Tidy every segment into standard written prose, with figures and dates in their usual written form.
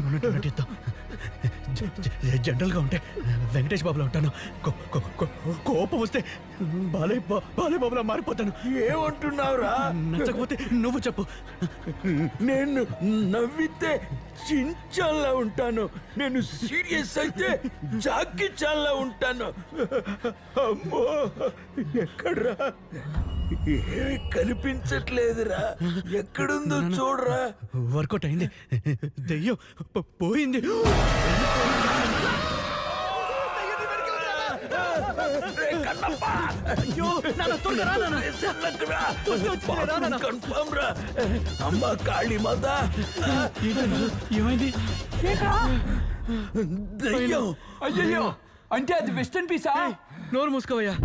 ఉన్నట్టు నటిద్దాం. జనరల్గా ఉంటే వెంకటేష్ బాబులో ఉంటాను. కోపం వస్తే బాలయ్య బాబులా మారిపోతాను. ఏమంటున్నావురా? నచ్చకపోతే నువ్వు చెప్పు. నేను నవ్వితే చించాల్లా ఉంటాను, నేను సీరియస్ అయితే జాకి చాలా ఉంటాను. అమ్మో, ఎక్కడ్రా? ఏమి కనిపించట్లేదురా. ఎక్కడుందో చూడరా. వర్కౌట్ అయింది. దెయ్యం పోయింది. అమ్మా కాళీ మాత, ఏమైంది? దెయ్యం. అయ్యయ్యో, అంటే అది వెస్టర్న్ పీసా? నోరు మూసుకోవయ్యా.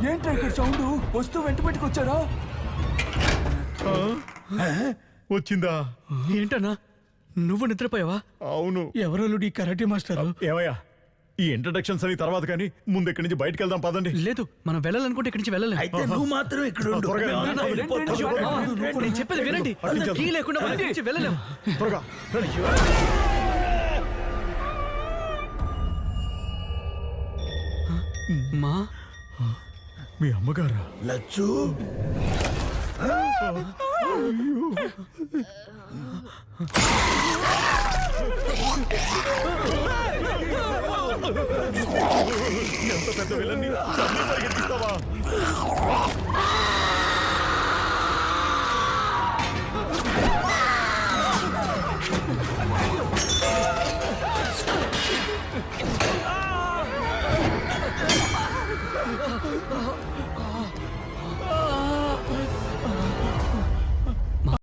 ఏంట్రా ఇక్కడ సౌండ్? వస్తూ వెంట పెట్టుకొచ్చారా? వచ్చిందా? ఏంటన్నా నువ్వు నిద్రపోయావా? అవును. ఎవరో ఈ కరాటే మాస్టర్. ఏమయ్యా, ఈ ఇంట్రడక్షన్స్ అని తర్వాత కానీ ముందు ఇక్కడి నుంచి బయటకు వెళ్దాం పదండి. లేదు, మనం వెళ్ళాలనుకుంటే ఇక్కడి నుంచి వెళ్ళలేం. అయితే నువ్వు మాత్రం ఇక్కడ ఉండు. త్వరగా రండి. మేము వెళ్ళిపోతాం. నేను చెప్పేది వినండి. కీ లేకుండా మనం ఇక్కడి నుంచి వెళ్ళలేం. త్వరగా రండి. మా మీ అమ్మగారా? లచ్చు, ఎంత పెద్ద విలన్ని పరిగెత్తిస్తావా?